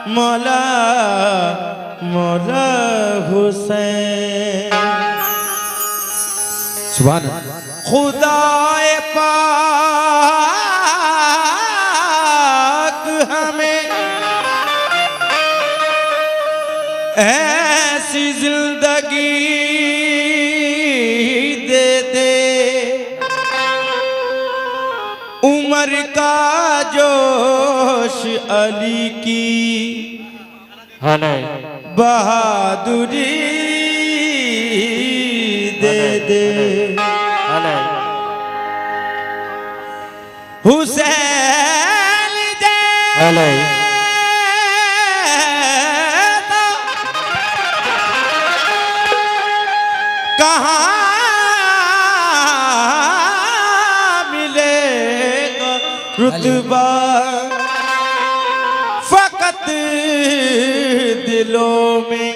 मौला मौला हुसैन। सुभान खुदाए पाक हमें ऐसी जिंदगी दे दे, उमर का जोश अली की बहादुरी दे दे, हुसैन दे कहाँ मिलेगा रुतबा, फकत दिलों में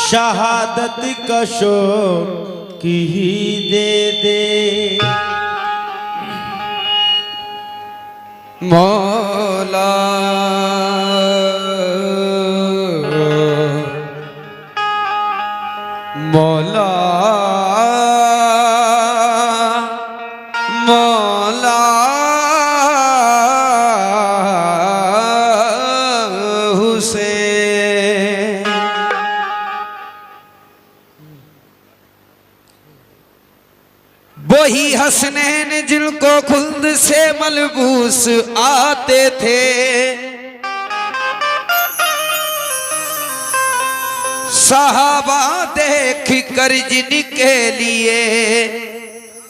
शहादत का शौक ही दे दे। मौला मौला मौला हुसैन। वही हसनैन जिनको खुल्द से मलबूस आते थे, सहाबा देख कर जिनके लिए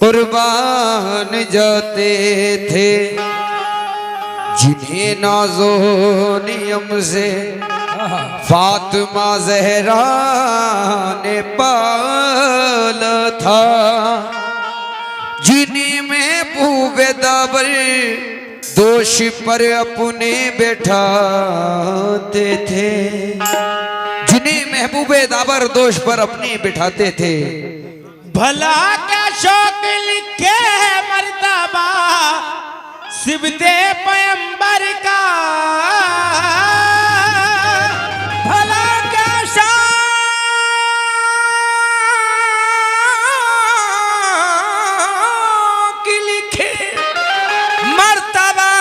कुर्बान जाते थे, जिन्हें नाज़ो नियम से फातिमा ज़हरा ने पाला था, जिन्हें महबूब दाबर दोष पर अपने बैठाते थे, जिन्हें महबूब दाबर दोष पर अपने बिठाते थे। भला क्या शौक लिखे मर्तबा सिबते पैगंबर का, भला क्या शौक लिखे मर्तबा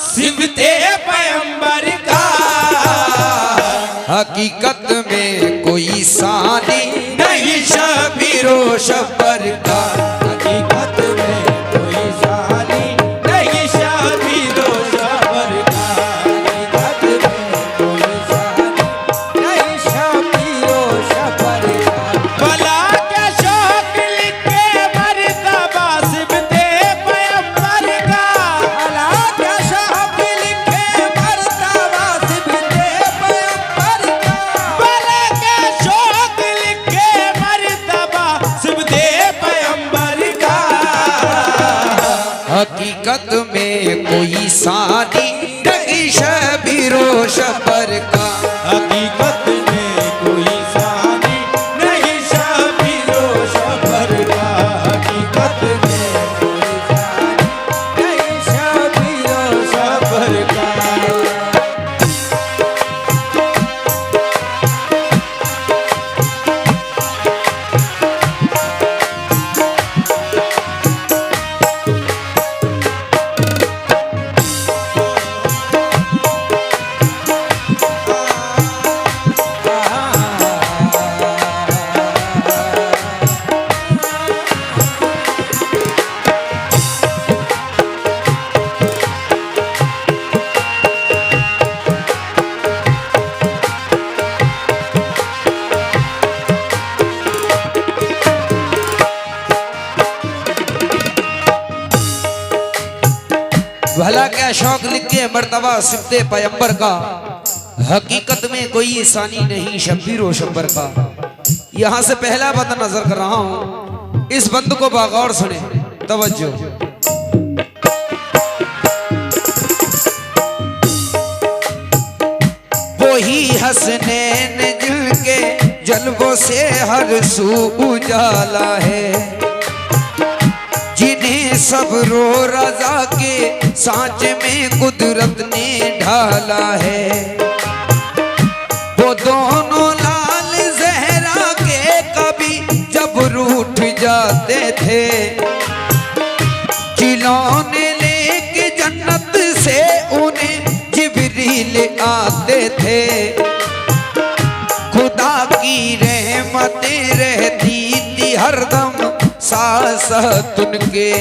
सिबते पैगंबर का। हकीकत में कोई सानी नहीं शबीरो शबर का, हकीकत में कोई सानी नहीं शबीरो शबर का, हकीकत में कोई सानी नहीं शबीरो शबर का। भला क्या शौक लिखे मर्तबा सिबते पैगंबर का, भला क्या शौक लिखे मर्तबा सिबते पैगंबर का, भला क्या शौक लिखे मर्तबा सिबते पैगंबर का। हकीकत में कोई सानी नहीं शबीरो शबर का, हकीकत में कोई सानी नहीं शबीरो शबर का, हकीकत में कोई सानी नहीं शबीरो शबर का। भला क्या शौक लिख के मर्तबा सिफ्ते पैगंबर का, हकीकत में कोई सानी नहीं शब्बीर व शब्बर का। यहाँ से पहला बंद नजर कर रहा हूँ, इस बंद को बागौर सुने, तवज्जो। वही हसनैन जिनके जलवों से हर सू उजाला है, जिन्हें सब रो रजा के सांचे में कुदरत ने ढाला है। वो दोनों लाल ज़हरा के कभी जब रूठ जाते थे, खिलौने लेके जन्नत से उन्हें जिब्रील आते थे। खुदा की रहमतें रहती थी हरदम साथ उनके,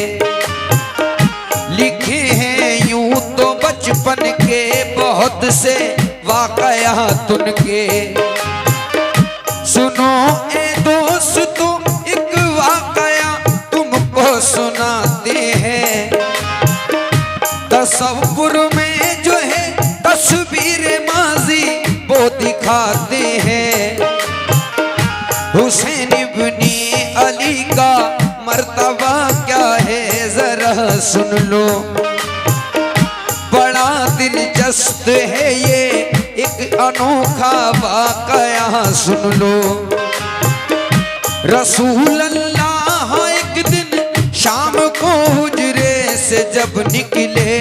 लिखे हैं यूं तो बचपन के बहुत से वाक़यात उनके। सुनो ए दोस्तों एक वाक़या तुमको सुनाते हैं, तसव्वुर में जो है तस्वीर माजी वो दिखाते हैं। हुसैन इब्ने अली का मर्तबा क्या है जरा सुन लो, बड़ा दिलचस्प है ये एक अनोखा वाक़या सुन लो। रसूल अल्लाह एक दिन शाम को हुजरे से जब निकले,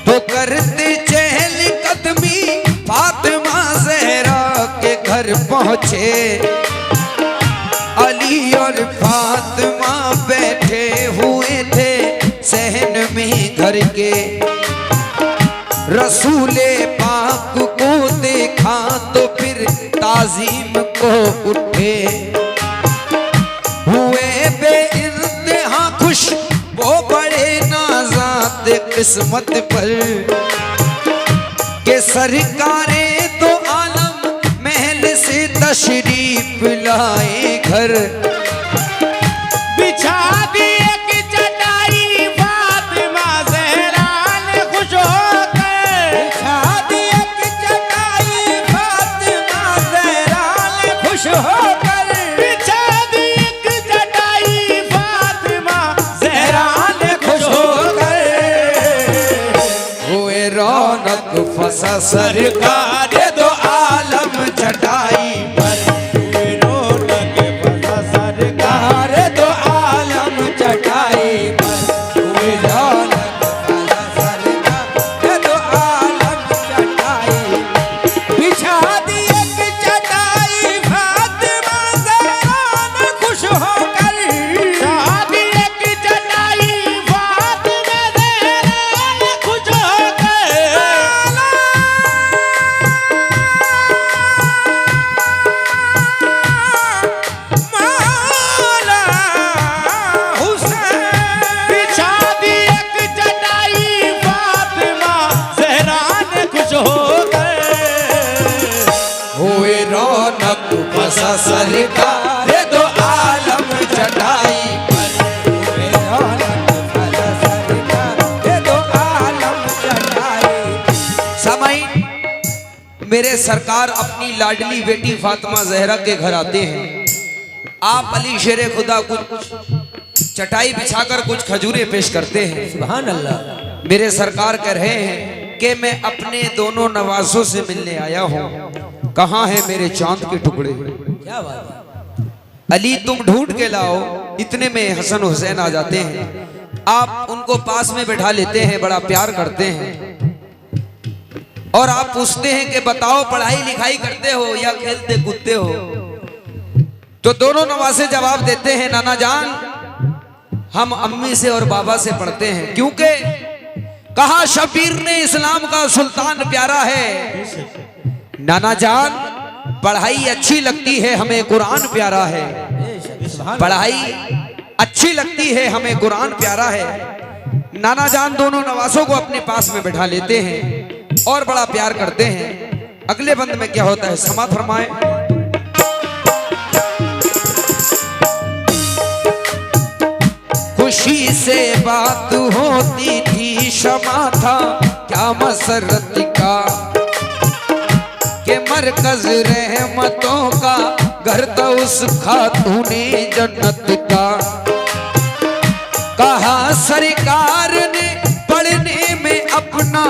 तो करते चहल कदमी फातिमा ज़हरा के घर पहुँचे। अली और फातिमा बैठे हुए थे सहन में घर के। रसूले पाक को देखा तो फिर ताजीम को उठे, हुए बेइंतहा खुश वो बड़े नाज़ात किस्मत पर, के सरकारे तो आलम महल से तशरीफ लाए घर। बिछा दी एक चटाई फातिमा ज़हरा ने खुश होकर, बिछा दी एक चटाई फातिमा ज़हरा ने खुश होकर, बिछा दी एक चटाई फातिमा ज़हरा ने खुश होकर। हुए रौनक फसा सरकार दो आलम चटाई पर, रौनक फसा सरकार दो आलम चटाई पर, हुए रौनक फसा सरकार दो आलम चटाई। बिछा दी एक चटाई फातिमा ज़हरा ने खुश होकर, बिछा दी एक चटाई फातिमा ज़हरा ने खुश होकर। मौला हुसैन, बिछा दी एक चटाई फातिमा ज़हरा ने खुश होकर। हुए रौनक फसा सरकार दो आलम चटाई पर, हुए रौनक फसा सरकार दो आलम चटाई। समय मेरे सरकार अपनी लाडली बेटी फातिमा ज़हरा के घर आते हैं। आप अली शेरे खुदा कुछ चटाई बिछाकर कुछ खजूरें पेश करते हैं। सुभान अल्लाह। मेरे सरकार कह रहे हैं कि मैं अपने दोनों नवासों से मिलने आया हूँ, कहाँ है मेरे चांद के टुकड़े। क्या बात है। अली तुम ढूंढ के लाओ। इतने में हसन हुसैन आ जाते हैं। आप उनको पास में बैठा लेते हैं, बड़ा प्यार करते हैं और आप पूछते हैं कि बताओ पढ़ाई लिखाई करते हो या खेलते कूदते हो। तो दोनों नवासे जवाब देते हैं, नाना जान हम अम्मी से और बाबा से पढ़ते हैं, क्योंकि कहा शबीर ने इस्लाम का सुल्तान प्यारा है। नाना जान पढ़ाई अच्छी लगती है हमें, कुरान प्यारा है। पढ़ाई अच्छी लगती है हमें, कुरान प्यारा है। नाना जान दोनों नवासों को अपने पास में बैठा लेते हैं और बड़ा प्यार करते हैं। अगले बंद में क्या होता है, समात फरमाए। खुशी से बात होती थी, क्षमा था क्या मसरत का, के मरकज रहमतों का घर था उस खातूने जन्नत का। कहा सरकार ने पढ़ने में अपना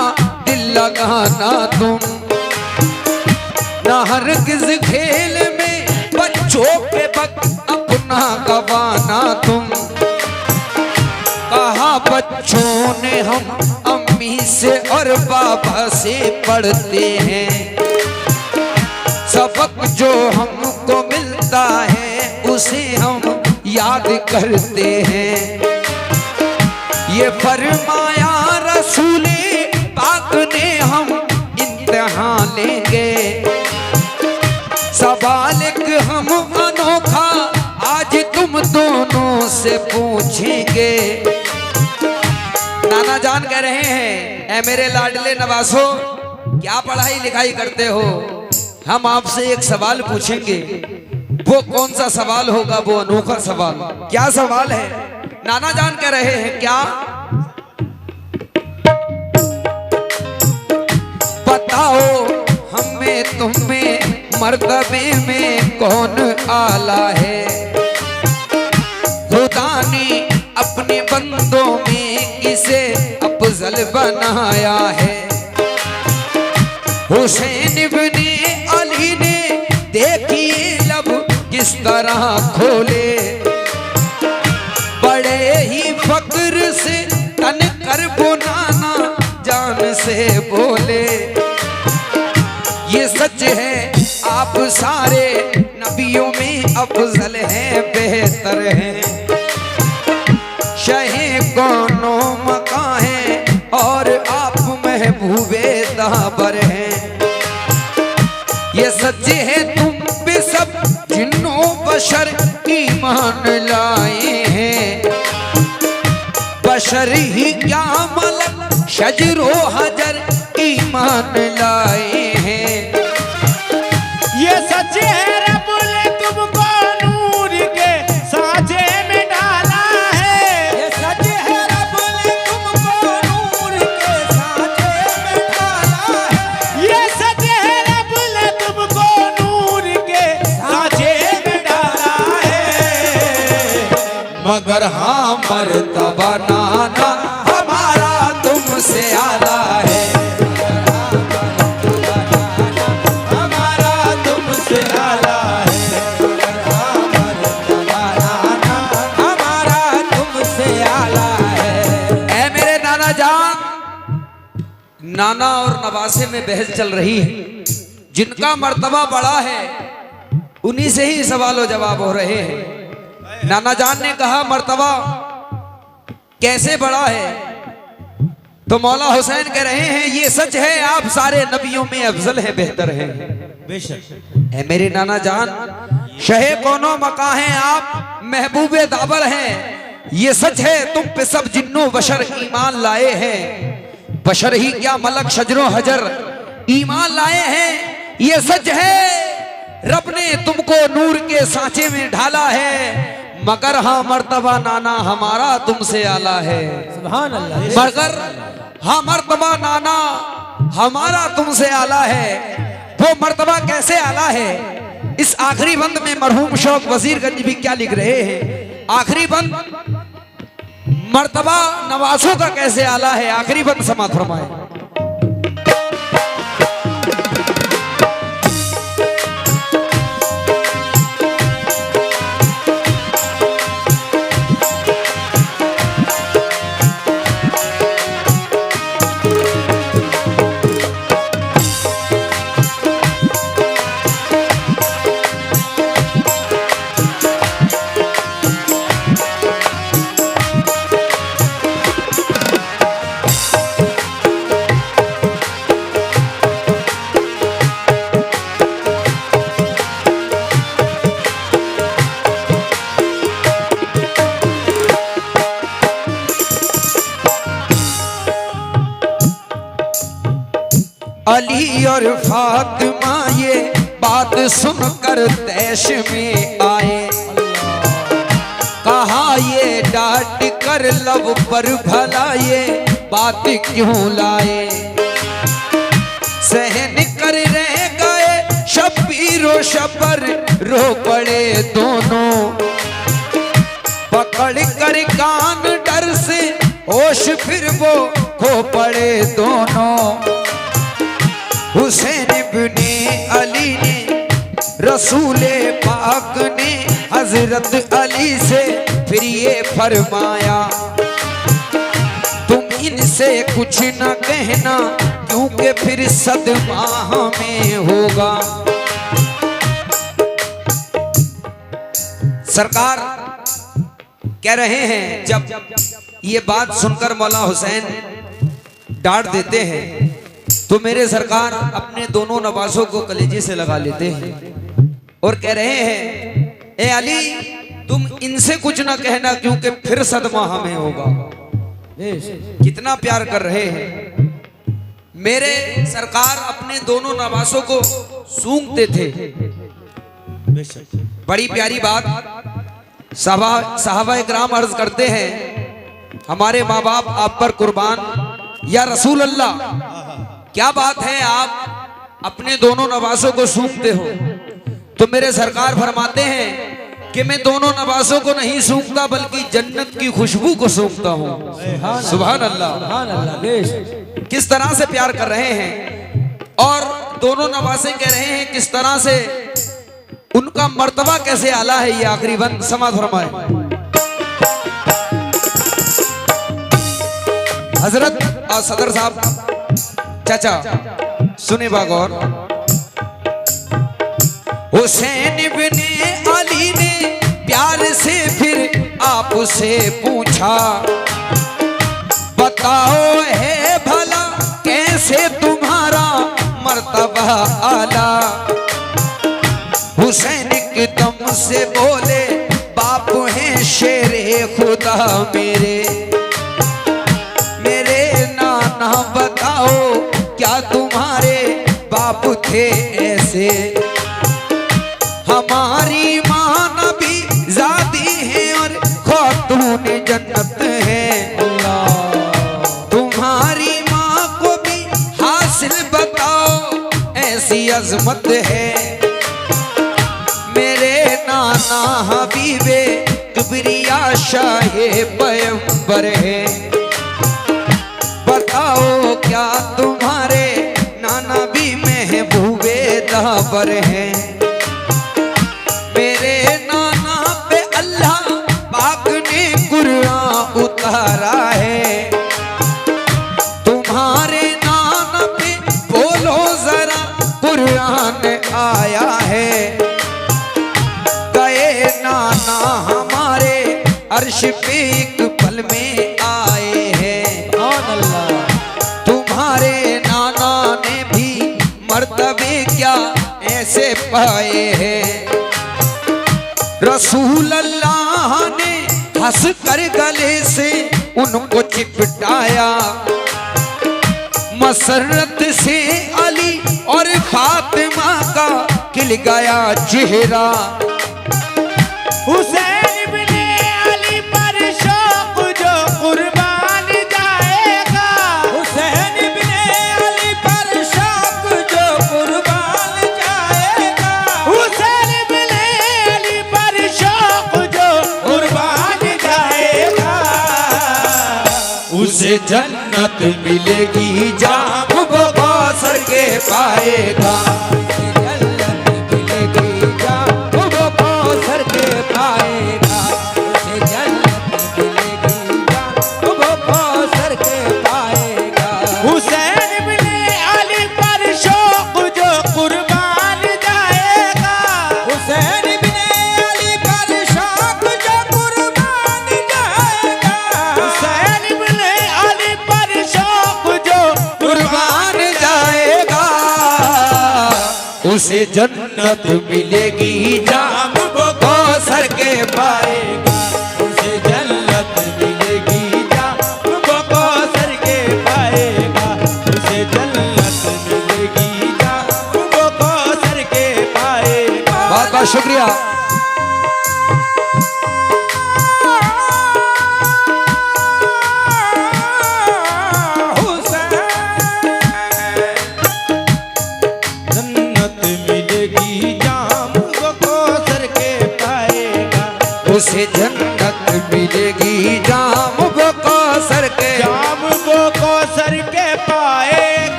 दिल लगाना तुम, ना हरगिज़ खेल में बच्चों के वक्त अपना गवाना तुम। कहा बच्चों ने हम अम्मी से और बाबा से पढ़ते हैं, सबक जो हमको मिलता है उसे हम याद करते हैं। ये फरमाया रसूले पाक ने हम इम्तिहान लेंगे, सवाल एक हम अनोखा आज तुम दोनों से पूछेंगे। नाना जान कह रहे हैं, ऐ मेरे लाडले नवासो क्या पढ़ाई लिखाई करते हो, हम आपसे एक सवाल पूछेंगे। वो कौन सा सवाल होगा, वो अनोखा सवाल। क्या सवाल है? नाना जान कह रहे हैं क्या, बताओ हमें तुम्हें मर्तबे में कौन आला है, खुदा ने अपने बंदों में किसे अफजल बनाया है। हुसैन इब्ने अली ने देखिए लब किस तरह खोले, बड़े ही फक्र से तन कर वो नाना जान से बोले। ये सच है आप सारे नबियों में अफजल हैं, बेहतर हैं, शहे कौनो मका हैं और आप महबूबे दाबर हैं। ये सच है तुम पे सब जिन्नों बशर ईमान लाए हैं, बशर ही क्या मलक शजरो हजर ईमान लाए हैं। ये सच है रब ने तुमको नूर के सांचे में डाला है, ये सच है रब ने तुमको नूर के सांचे में डाला है। ये सच है रब ने तुमको नूर के सांचे में डाला है। मगर हाँ मर्तबा नाना हमारा तुमसे आला है, हमारा तुमसे आला है, हमारा तुमसे आला है। ऐ मेरे नाना जान, नाना और नवासे में बहस चल रही है, जिनका मर्तबा बड़ा है उन्हीं से ही सवाल जवाब हो रहे हैं। नाना जान ने कहा मर्तबा कैसे बड़ा है, तो मौला हुसैन कह रहे हैं ये सच है आप सारे नबियों में अफजल है, बेहतर है। बेशक ऐ मेरे नाना जान, शहे कोनो मका हैं आप, महबूबे दाबर हैं, ये सच है तुम पे सब जिन्नो बशर ईमान लाए हैं, बशर ही क्या मलक शजरो हजर ईमान लाए हैं। ये सच है रब ने तुमको नूर के सांचे में ढाला है, मगर हाँ मर्तबा नाना हमारा तुमसे आला है। सुभान अल्लाह। मगर हाँ मर्तबा नाना हमारा तुमसे आला है। वो मर्तबा कैसे आला है, इस आखिरी बंद में मरहूम शौक वजीरगंज भी क्या लिख रहे हैं। आखिरी बंद मर्तबा नवासों का कैसे आला है, आखिरी बंद समाप्त फरमाए। अली और फातिमा ये बात सुनकर तैश में आए, कहा ये डांट कर कर लब पर भला ये बात क्यों लाए। सहन कर रह गए शब्बीरो शबर रो पड़े दोनों। पकड़ कर कान डर से होश फिर वो खो पड़े दोनों। हुसैन इब्ने अली ने रसूले पाक ने हजरत अली से फिर ये फरमाया, तुम इनसे कुछ न कहना क्योंकि फिर सदमा हमें होगा। सरकार कह रहे हैं, जब ये बात सुनकर मौला हुसैन डांट देते हैं तो मेरे सरकार अपने दोनों नवाजों को कलेजे से लगा लेते हैं और कह रहे हैं, ए अली तुम इनसे कुछ ना कहना क्योंकि फिर सदमा हमें होगा। कितना प्यार कर रहे हैं। मेरे सरकार अपने दोनों नवाजों को सूंघते थे। बड़ी प्यारी बात साहबा इकराम अर्ज करते हैं, हमारे माँ बाप आप पर कुर्बान या रसूल अल्लाह, क्या बात है आप अपने दोनों नवाजों को सूंघते हो। तो मेरे सरकार फरमाते हैं कि मैं दोनों नवाजों को नहीं सूंघता बल्कि जन्नत की खुशबू को सूंघता हूँ। सुभान अल्लाह। किस तरह से प्यार कर रहे हैं और दोनों नवासे कह रहे हैं किस तरह से उनका मर्तबा कैसे आला है। ये आखिरी बंद समाज फरमाए। हजरत और सदर साहब चाचा सुने बागौर। हुसैन इब्ने अली ने प्यार से फिर आपसे पूछा, बताओ है भला कैसे तुम्हारा मर्तबा आला। हुसैन एकदम से बोले, बाप हैं शेरे खुदा मेरे, मेरे नाना बताओ क्या तुम्हारे बाप थे ऐसे। हमारी माँ नबी ज़ादी है और खातून जन्नत है। तुम्हारी माँ को भी हासिल बताओ ऐसी अजमत है। मेरे नाना हबीबे किबरिया शाहे पैगंबर है। बताओ क्या तुम्हारे नाना भी महबूबे दाबर हैं। मेरे नाना पे अल्लाह पाक ने कुरान उतारा है। तुम्हारे नाना पे बोलो जरा कुरान आया है। गए नाना हमारे अर्श पे एक पल में आए हैं। तुम्हारे नाना ने भी मर्तबे क्या ऐसे पाए हैं। रसूल अल्लाह ने हंस कर गले से उनको चिपटाया। मसरत से अली और फातिमा का खिल गया चेहरा। हुसैन इब्ने अली पर शौक जो कुर्बान जाएगा। हुसैन इब्ने अली पर शौक जो कुर्बान जाएगा। हुसैन इब्ने अली पर शौक जो कुर्बान जाएगा। उसे जन्नत मिलेगी जाम वो कौसर के पाएगा। उसे जन्नत मिलेगी जाम वो कौसर के पाएगा। उसे जन्नत मिलेगी जाम वो कौसर के पाएगा। उसे जन्नत मिलेगी जाम वो कौसर के पाएगा। बहुत बहुत शुक्रिया।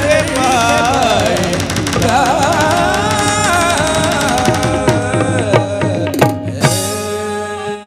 के पास